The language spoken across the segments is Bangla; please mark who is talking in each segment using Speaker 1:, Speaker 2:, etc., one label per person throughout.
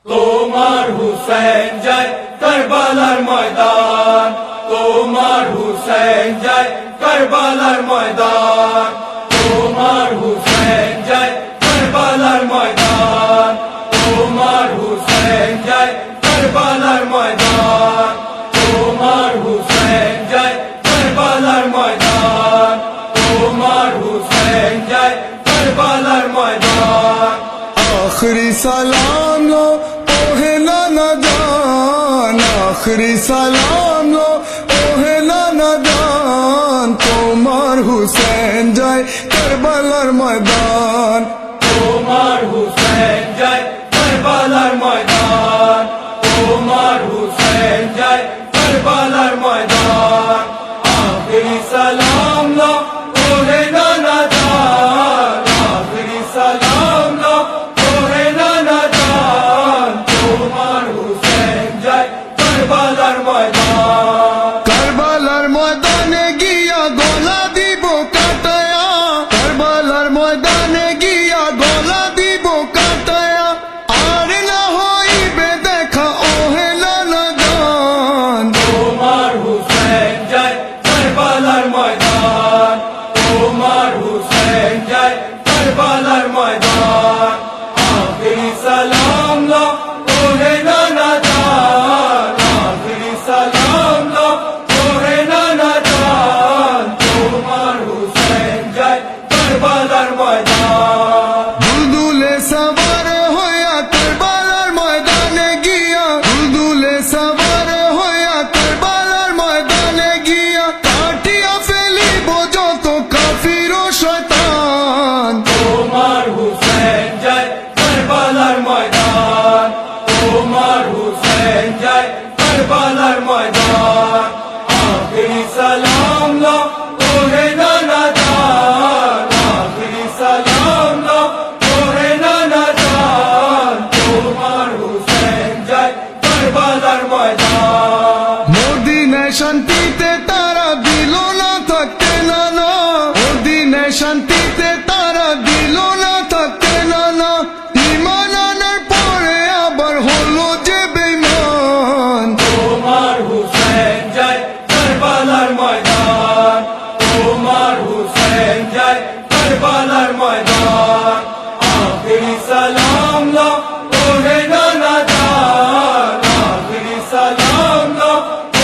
Speaker 1: তোমার হুসেন যায় কারবালার ময়দান, তোমার হুসেন যায় কারবালার ময়দান, তোমার হুসেন যায় কারবালার ময়দান, তোমার হুসেন যায় কারবালার ময়দান, তোমার হুসেন যায় কারবালার ময়দান, তোমার হুসেন যায় কারবালার ময়দান।
Speaker 2: आखिरी सलाम लो ओहे नाना जान, आखिरी सलाम लो ओहे नाना जान, তোমার হুসেন যায় কারবালার ময়দান,
Speaker 1: তোমার হুসেন যায় কারবালার ময়দান, তোমার হুসেন যায় কারবালার ময়দান। আখেরি সালাম লো ওহে নানা জান, আখেরি সালাম লো ওহে নানা জান, তোমার হুসেন যায় কারবালার ময়দান।
Speaker 2: কারবালার ময়দানে গিয়া গলা দিব কাটায়া, কারবালার ময়দানে গিয়া গলা দিব কাটায়া, আর না হইবে দেখা ওহে নানা জান,
Speaker 1: তোমার হুসেন যায় কারবালার ময়দান, তোমার হুসেন যায় কারবালার ময়দান। আখেরি সালাম লো ওহে নানা জান, আখেরি সালাম লো ওহে নানা জান, তোমার হুসেন যায় কারবালার ময়দান।
Speaker 2: দুলদুলে সবার হইয়া কারবালার ময়দানে গিয়া, দুলদুলে সবার হইয়া কারবালার ময়দানে গিয়া, কাটিয়া ফেলিব যত কাফির ও শয়তান,
Speaker 1: তোমার হুসেন যায় কারবালার ময়দান, তোমার হুসেন যায় কারবালার ময়দান। আখেরি সালাম লো ওহে নানা জান, আখেরি সালাম লো ওহে নানা জান, তোমার হুসেন যায় কারবালার ময়দান।
Speaker 2: মদিনায় শান্তিতে তারা দিল না থাকতে নানা, মদিনায় শান্তিতে তারা দিল না থাকতে নানা, ঈমান আনার পরে আবার হলো যে বেঈমান,
Speaker 1: তোমার হুসেন যায় কারবালার ময়দান, তোমার হুসেন যায় কারবালার ময়দান। আখেরি সালাম লো ওহে নানা জান, আখেরি সালাম লো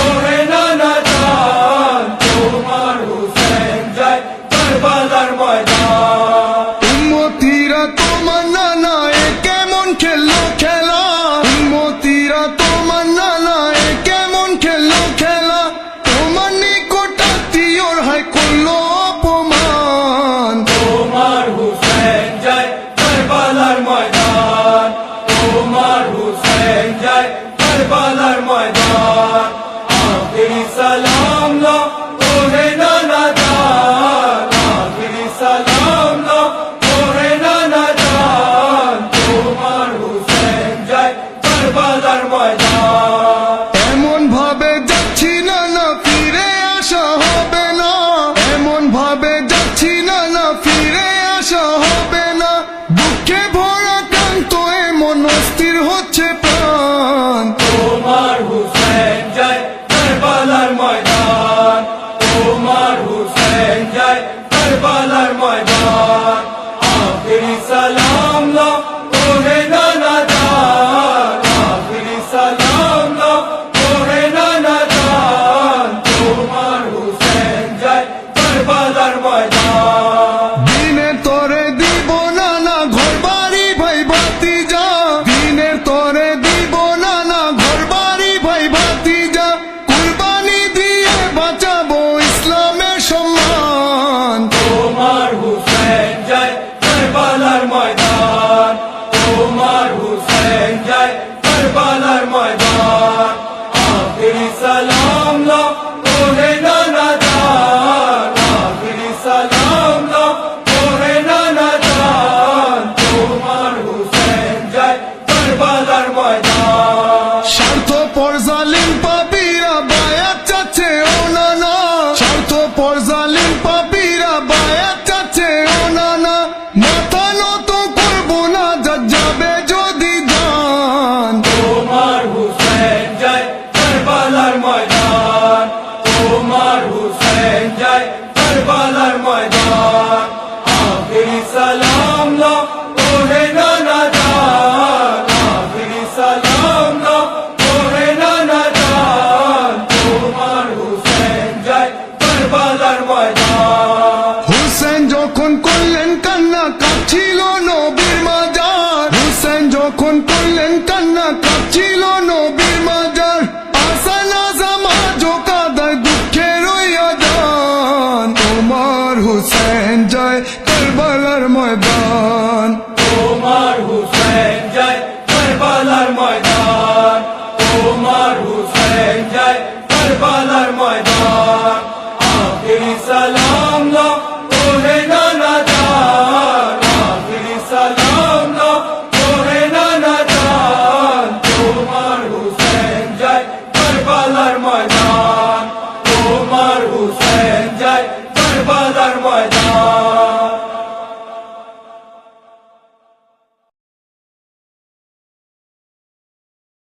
Speaker 1: ওহে নানা জান, তোমার হুসেন যায় কারবালার ময়দান।
Speaker 2: উম্মতিরা তোমার নানা এ কেমন খেললো খেলা, উম্মতিরা তোমার নানা এ কেমন খেললো খেলা, তোমার নিকট আত্মীয়র হায় করলো অপমান,
Speaker 1: তোমার হুসেন যায় কারবালার ময়দান, তোমার হুসেন যায় কারবালার ময়দান। আখেরি সালাম লো ওহে নানা জান, আখেরি সালাম লো ওহে নানা জান, তোমার হুসেন যায় কারবালার ময়দান।
Speaker 2: এমন ভাবে যাচ্ছি না ফিরে আসা হবে না, এমন ভাবে যাচ্ছি না ফিরে আসা হবে না, দুঃখে ভরা ক্লান্ত এমন অস্থির হচ্ছে প্রাণ,
Speaker 1: তোমার হুসেন যায় কারবালার ময়দান, তোমার হুসেন যায় কারবালার ময়দান। আখেরি সালাম লো ওহে নানা জান, আখেরি সালাম লো ওহে নানা জান, তোমার হুসেন যায় কারবালার ময়দান।
Speaker 2: দিনে তরে দিব না ঘর বাড়ি ভাই ভাতিজা, দিনে তরে দিব না ঘর বাড়ি ভাই ভাতিজা, কুরবানি দিয়ে বাঁচাবো ইসলামের সম্মান,
Speaker 1: তোমার হুসেন যায় কারবালার ময়দান, তোমার হুসেন যায় কারবালার ময়দান। আখেরি সালাম লো ওহে নানা জান, আখেরি সালাম লো ওহে নানা জান, তোমার হুসেন যায় কারবালার ময়দান।
Speaker 2: স্বার্থপর জালিম পাপীরা বায়াত চাচ্ছে ও নানা, স্বার্থপর জালিম পাপীরা বায়াত চাচ্ছে ও নানা, মাথা নত করবো না যা যাবে যদি জান, করলেন কান্না, কাঁদছিল নবীর মাজার। আসানা জামা জোকাদায় দুঃখে রইয়া যান, ওমর হুসেন যায় কারবালার ময়দান।
Speaker 1: ওমর হুসেন যায় কারবালার ময়দান, ওমর হুসেন যায় কারবালার ময়দান। আখিরি সালাম লো ওহে নানা জান, আখিরি সালাম লো ওহে নানা জান। ওমর হুসেন যায় কারবালার ময়দান, ওমর হুসেন যায়